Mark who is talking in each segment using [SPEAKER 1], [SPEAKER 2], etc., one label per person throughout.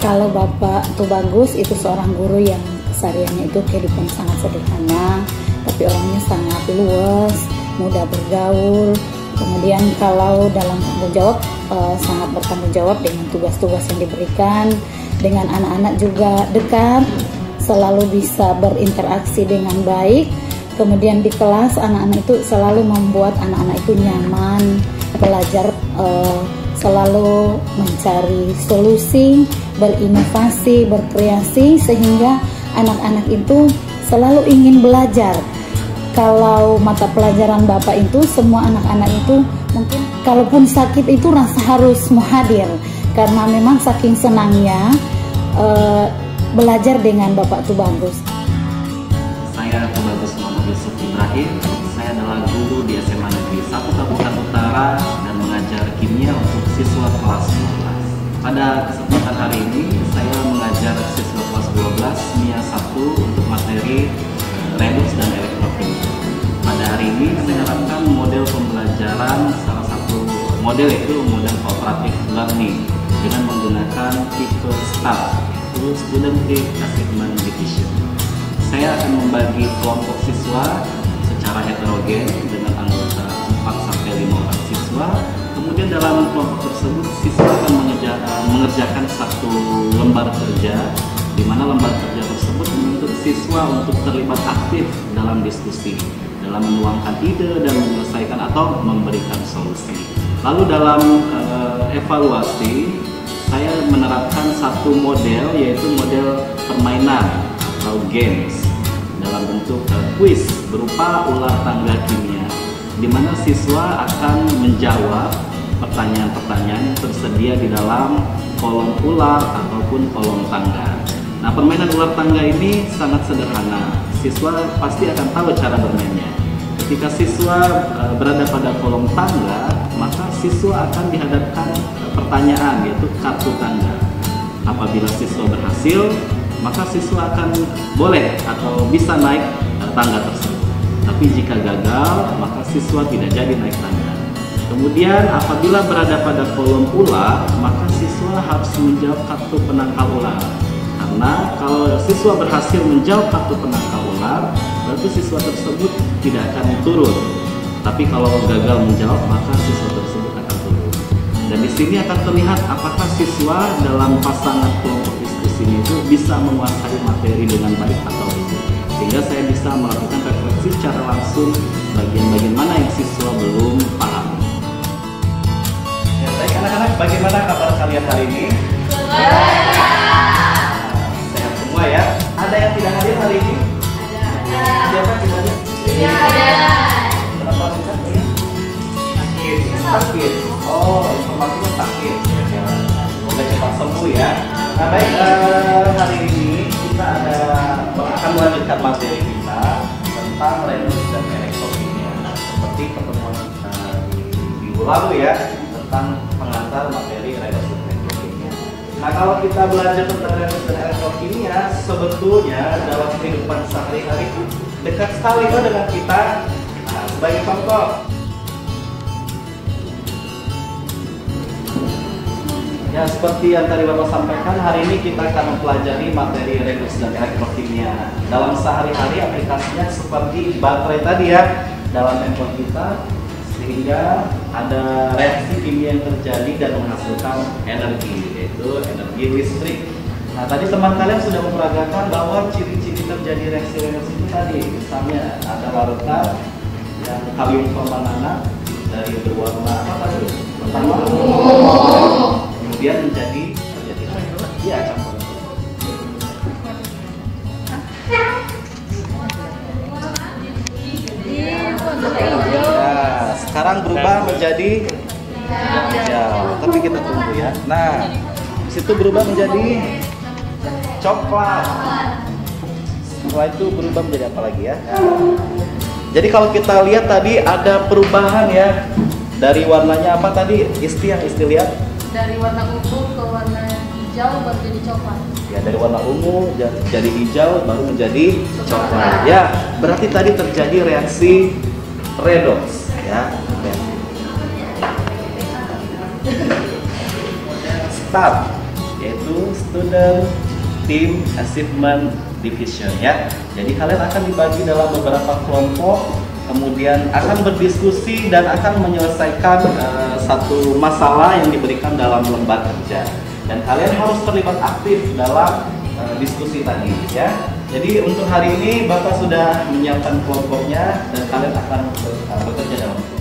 [SPEAKER 1] Kalau Bapak Tubagus itu seorang guru yang kesehariannya itu kehidupan sangat sederhana, tapi orangnya sangat luwes, mudah bergaul. Kemudian kalau dalam tanggung jawab, sangat bertanggung jawab dengan tugas-tugas yang diberikan. Dengan anak-anak juga dekat, selalu bisa berinteraksi dengan baik. Kemudian di kelas anak-anak itu selalu membuat anak-anak itu nyaman, belajar selalu mencari solusi, berinovasi, berkreasi, sehingga anak-anak itu selalu ingin belajar. Kalau mata pelajaran Bapak itu, semua anak-anak itu mungkin kalaupun sakit itu rasa harus mau hadir, karena memang saking senangnya belajar dengan Bapak Tubagus.
[SPEAKER 2] Saya Tubagus Muhammad Yusuf Ibrahim. Saya adalah guru di SMA Negeri 1 Kabupaten Utara dan mengajar kimia untuk siswa kelas 12. Pada kesempatan hari ini saya mengajar siswa kelas 12 MIA 1 untuk materi Redox dan Elektrokimia. Pada hari ini saya menerapkan model pembelajaran, salah satu model yaitu model cooperative learning dengan menggunakan tipe STAR, yaitu Student Assignment Division. Saya akan membagi kelompok siswa secara heterogen dengan anggota 4-5 orang siswa. Kemudian dalam kelompok tersebut siswa akan mengerjakan satu lembar kerja, di mana lembar kerja tersebut menuntut siswa untuk terlibat aktif dalam diskusi, dalam menuangkan ide dan menyelesaikan atau memberikan solusi. Lalu dalam evaluasi, saya menerapkan satu model, yaitu model permainan atau games dalam bentuk kuis berupa ular tangga kimia, di mana siswa akan menjawab pertanyaan-pertanyaan yang tersedia di dalam kolom ular ataupun kolom tangga. Nah, permainan ular tangga ini sangat sederhana. Siswa pasti akan tahu cara bermainnya. Ketika siswa berada pada kolom tangga, maka siswa akan dihadapkan pertanyaan, yaitu kartu tangga. Apabila siswa berhasil, maka siswa akan boleh atau bisa naik tangga tersebut. Tapi jika gagal, maka siswa tidak jadi naik tangga. Kemudian apabila berada pada kolom ular, maka siswa harus menjawab kartu penangkal ular. Karena kalau siswa berhasil menjawab kartu penangkal ular, berarti siswa tersebut tidak akan turun. Tapi kalau gagal menjawab, maka siswa tersebut akan turun. Dan di sini akan terlihat apakah siswa dalam pasangan kelompok diskusi itu bisa menguasai materi dengan baik atau tidak. Sehingga saya bisa melakukan refleksi secara langsung bagian-bagian mana yang siswa belum paham. Ya, baik anak-anak, bagaimana kabar kalian hari ini? Sehat semua ya. Ada yang tidak hadir hari ini? Ada. Siapa tidak hadir? Iya. Kenapa tidak hadir? Sakit. Sakit. Oh, informasinya sakit. Ya, semoga cepat sembuh ya. Nah, baik, hari ini kita akan melanjutkan materi kita tentang Redox dan Elektrokimia. Seperti pertemuan kita di minggu lalu ya, tentang pengantar materi Redox dan Elektrokimia. Nah, kalau kita belajar tentang Redox dan Elektrokimia, sebetulnya dalam kehidupan sehari-hari itu dekat sekali dengan kita. Nah, sebagai contoh, ya, seperti yang tadi Bapak sampaikan, hari ini kita akan mempelajari materi Redox dan Elektrokimia. Dalam sehari-hari aplikasinya seperti baterai tadi ya, dalam handphone kita, sehingga ada reaksi kimia yang terjadi dan menghasilkan energi, yaitu energi listrik. Nah, tadi teman kalian sudah memperagakan bahwa ciri-ciri terjadi reaksi redox itu tadi, misalnya ada larutan yang kalium permanganat dari berwarna apa tadi? Pertama, kemudian menjadi ya campur. Nah, sekarang berubah menjadi hijau, tapi kita tunggu ya. Nah, di situ berubah menjadi coklat. Setelah itu berubah menjadi apa lagi ya? Jadi kalau kita lihat tadi ada perubahan ya, dari warnanya apa tadi? Isti lihat?
[SPEAKER 3] Dari warna ungu ke warna hijau baru jadi coklat.
[SPEAKER 2] Ya, dari warna ungu jadi hijau baru menjadi coklat. Ya, berarti tadi terjadi reaksi redox ya. Start, yaitu Student Team Achievement Division ya. Jadi kalian akan dibagi dalam beberapa kelompok, kemudian akan berdiskusi dan akan menyelesaikan satu masalah yang diberikan dalam lembar kerja. Dan kalian harus terlibat aktif dalam diskusi tadi ya. Jadi untuk hari ini Bapak sudah menyiapkan kelompoknya dan kalian akan bekerja dalam kelompok.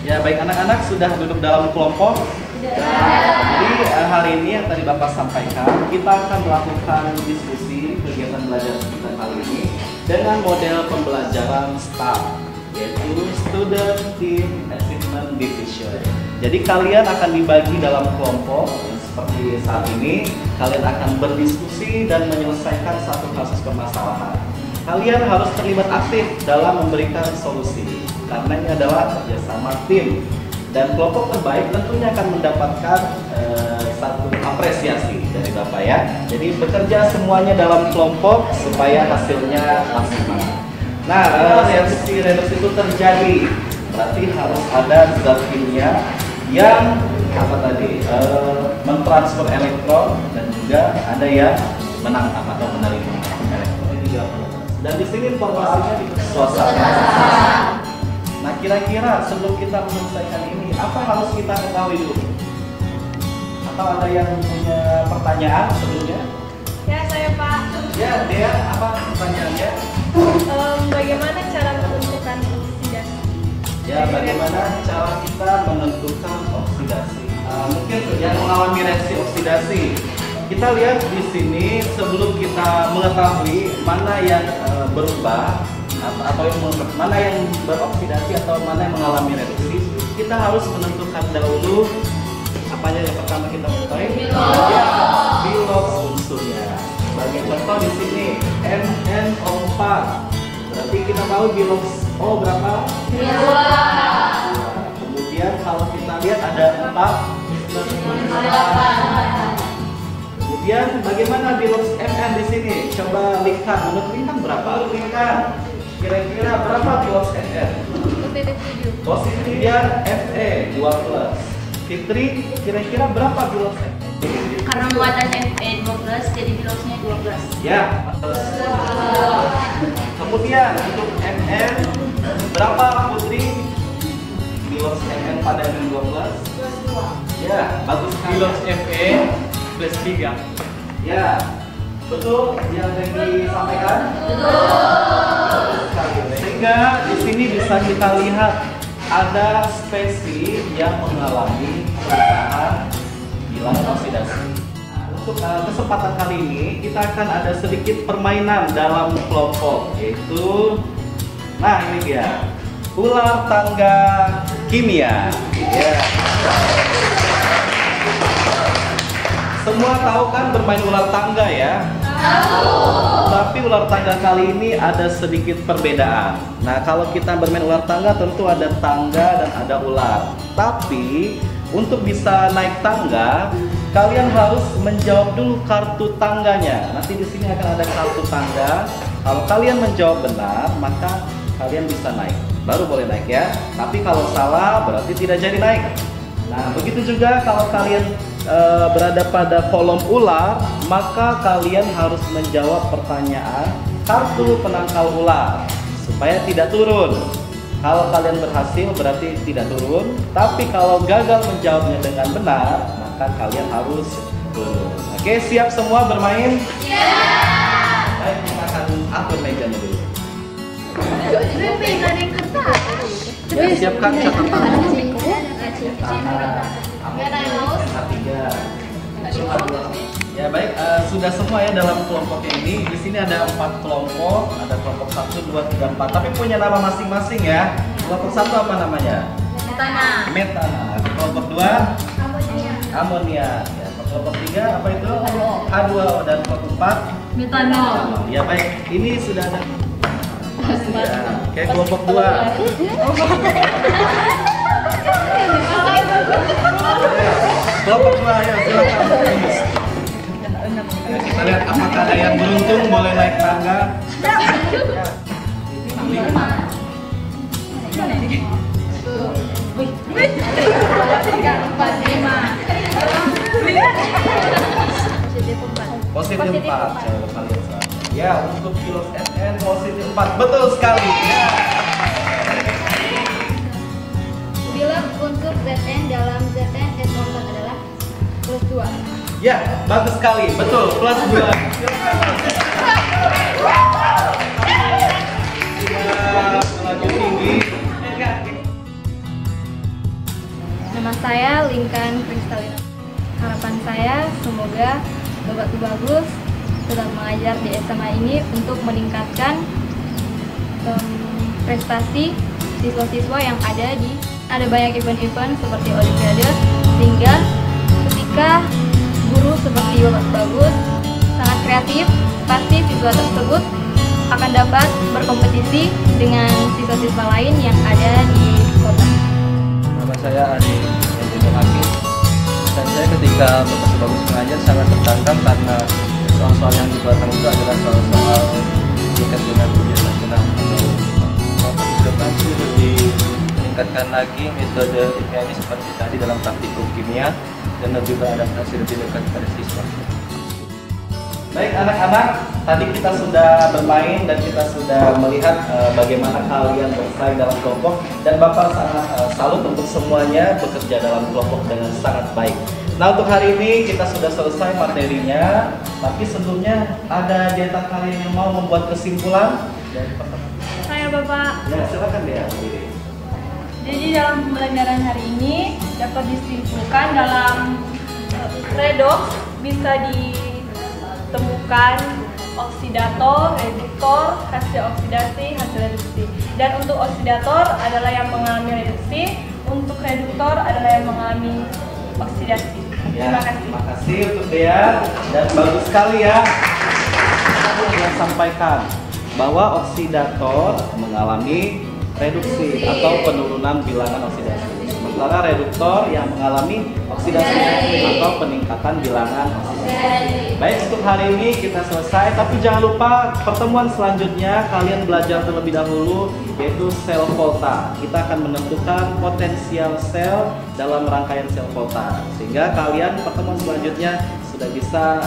[SPEAKER 2] Ya baik, anak-anak sudah duduk dalam kelompok? Jadi hari ini yang tadi Bapak sampaikan, kita akan melakukan diskusi kegiatan belajar kita kali ini dengan model pembelajaran STAR, yaitu Student Team Achievement Division. Jadi kalian akan dibagi dalam kelompok yang seperti saat ini, kalian akan berdiskusi dan menyelesaikan satu kasus permasalahan. Kalian harus terlibat aktif dalam memberikan solusi, karena ini adalah kerjasama tim. Dan kelompok terbaik tentunya akan mendapatkan satu apresiasi dari Bapak ya. Jadi bekerja semuanya dalam kelompok supaya hasilnya maksimal. Nah, reaksi itu terjadi, berarti harus ada zat kimia yang mentransfer elektron dan juga ada yang menangkap atau menerima elektron. Dan di sini informasinya di suasana. Nah, kira-kira sebelum kita menyelesaikan ini, apa harus kita ketahui dulu? Atau ada yang punya pertanyaan sebelumnya?
[SPEAKER 3] Ya, saya Pak.
[SPEAKER 2] Ya, Dea, apa pertanyaannya?
[SPEAKER 3] Bagaimana cara menentukan oksidasi?
[SPEAKER 2] Ya, bagaimana cara kita menentukan oksidasi? Mungkin yang mengalami reaksi oksidasi. Kita lihat di sini sebelum kita mengetahui mana yang berubah atau mana yang beroksidasi atau mana yang mengalami reaksi, kita harus menentukan dahulu apanya yang pertama kita ketahui, bilox unsurnya. Sebagai contoh di sini NNO4, berarti kita tahu bilox O berapa? 2. Kemudian kalau kita lihat ada 4. Kemudian bagaimana bilox Mn di sini? Coba lihat, menurut Lintan berapa? Lintan, kira-kira berapa bilox Mn? Positif ya, Fe 12. Fitri, kira-kira berapa bilox Mn?
[SPEAKER 4] Karena muatan Fe 12, jadi biloxnya 12.
[SPEAKER 2] Ya. Kemudian untuk Mn berapa Putri? Bilox Mn pada Mn 12? Ya, bagus sekali.
[SPEAKER 5] Bilox Fe plus 3.
[SPEAKER 2] Ya, betul yang disampaikan?
[SPEAKER 4] Betul.
[SPEAKER 2] Sehingga di sini bisa kita lihat ada spesies yang mengalami perubahan bilang oksidasi. Untuk kesempatan kali ini kita akan ada sedikit permainan dalam kelompok, yaitu, nah ini dia, ular tangga kimia. Ya. Semua tahu kan bermain ular tangga ya? Tahu. Tapi ular tangga kali ini ada sedikit perbedaan. Nah, kalau kita bermain ular tangga tentu ada tangga dan ada ular. Tapi untuk bisa naik tangga, kalian harus menjawab dulu kartu tangganya. Nanti di sini akan ada kartu tangga. Kalau kalian menjawab benar, maka kalian bisa naik. Baru boleh naik ya. Tapi kalau salah berarti tidak jadi naik. Nah, begitu juga kalau kalian berada pada kolom ular, maka kalian harus menjawab pertanyaan kartu penangkal ular supaya tidak turun. Kalau kalian berhasil berarti tidak turun, tapi kalau gagal menjawabnya dengan benar, maka kalian harus turun. Oke, siap semua bermain?
[SPEAKER 4] Iya.
[SPEAKER 2] Baik, kita akan atur mejanya dulu. Siapkan catatan. Ya baik, sudah semua ya dalam kelompoknya ini. Di sini ada 4 kelompok, ada kelompok 1, 2, 3, 4. Tapi punya nama masing-masing ya. Kelompok 1 apa namanya?
[SPEAKER 4] Metana.
[SPEAKER 2] Metana. Kelompok 2? Amonia. Ya, kelompok 3 apa itu? H2O. Dan kelompok 4?
[SPEAKER 4] Metanol.
[SPEAKER 2] Ya baik, ini sudah ada. Ya. Oke, kelompok 2. Kelompok 2 ya, silakan. Kita lihat apakah Ada yang beruntung boleh naik tangga. Positif 4. Saya lupa lihat. Ya, untuk Pilos SN positif 4. Betul sekali. Ya.
[SPEAKER 3] Bila unsur Zn dalam Zn S1 adalah plus 2.
[SPEAKER 2] Ya, bagus sekali. Betul, plus 2. Lanjut tinggi.
[SPEAKER 3] Nama saya Linkan Kristalina. Harapan saya semoga Bapak Tubagus tetap mengajar di SMA ini untuk meningkatkan prestasi siswa-siswa yang ada banyak event-event seperti Olimpiade, sehingga ketika guru seperti Bapak Tubagus sangat kreatif, pasti siswa tersebut akan dapat berkompetisi dengan siswa-siswa lain yang ada di kota.
[SPEAKER 6] Nama saya Adi Hakim, dan saya ketika Bapak Tubagus mengajar sangat tertantang karena soal-soal yang di belakang itu adalah soal-soal tingkat dengan ujian nasional. Bapak Tubagus lebih meningkatkan lagi metode kimia ini seperti tadi dalam praktikum kimia dan lebih beradaptasi lebih dekat pada siswa.
[SPEAKER 2] Baik anak-anak, tadi kita sudah bermain dan kita sudah melihat bagaimana kalian bersaing dalam kelompok, dan Bapak sangat salut untuk semuanya bekerja dalam kelompok dengan sangat baik. Nah, untuk hari ini kita sudah selesai materinya, tapi sebelumnya ada di antara kalian yang mau membuat kesimpulan dari pertemuan?
[SPEAKER 4] Saya Bapak.
[SPEAKER 2] Ya, silakan Dea.
[SPEAKER 4] Jadi dalam pembelajaran hari ini dapat disimpulkan dalam redox bisa ditemukan oksidator, reduktor, hasil oksidasi, hasil reduksi. Dan untuk oksidator adalah yang mengalami reduksi, untuk reduktor adalah yang mengalami oksidasi.
[SPEAKER 2] Ya,
[SPEAKER 4] Terima kasih.
[SPEAKER 2] terima kasih untuk Dea, dan bagus sekali ya. Aku ingin sampaikan bahwa oksidator mengalami reduksi atau penurunan bilangan oksidasi, sementara reduktor yang mengalami oksidasi atau peningkatan bilangan oksidasi. Baik, untuk hari ini kita selesai, tapi jangan lupa pertemuan selanjutnya kalian belajar terlebih dahulu, yaitu sel volta. Kita akan menentukan potensial sel dalam rangkaian sel volta, sehingga kalian pertemuan selanjutnya sudah bisa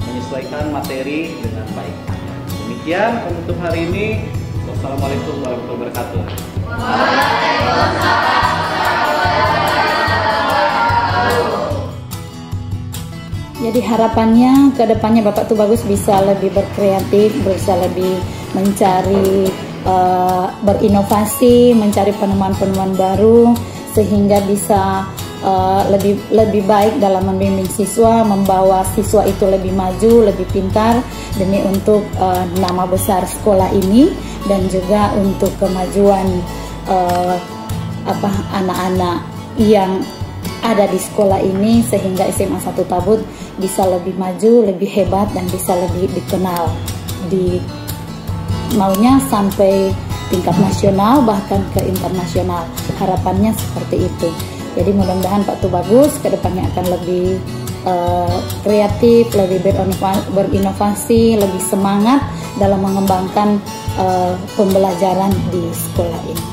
[SPEAKER 2] menyesuaikan materi dengan baik. Demikian untuk hari ini. Wassalamualaikum warahmatullahi wabarakatuh.
[SPEAKER 1] Jadi harapannya ke depannya Bapak Tubagus bisa lebih berkreatif, bisa lebih mencari berinovasi, mencari penemuan-penemuan baru, sehingga bisa lebih baik dalam membimbing siswa, membawa siswa itu lebih maju, lebih pintar demi untuk nama besar sekolah ini, dan juga untuk kemajuan anak-anak yang ada di sekolah ini, sehingga SMA 1 Tabut bisa lebih maju, lebih hebat, dan bisa lebih dikenal maunya sampai tingkat nasional bahkan ke internasional. Harapannya seperti itu. Jadi mudah-mudahan Pak Tubagus kedepannya akan lebih kreatif, lebih berinovasi, lebih semangat dalam mengembangkan pembelajaran di sekolah ini.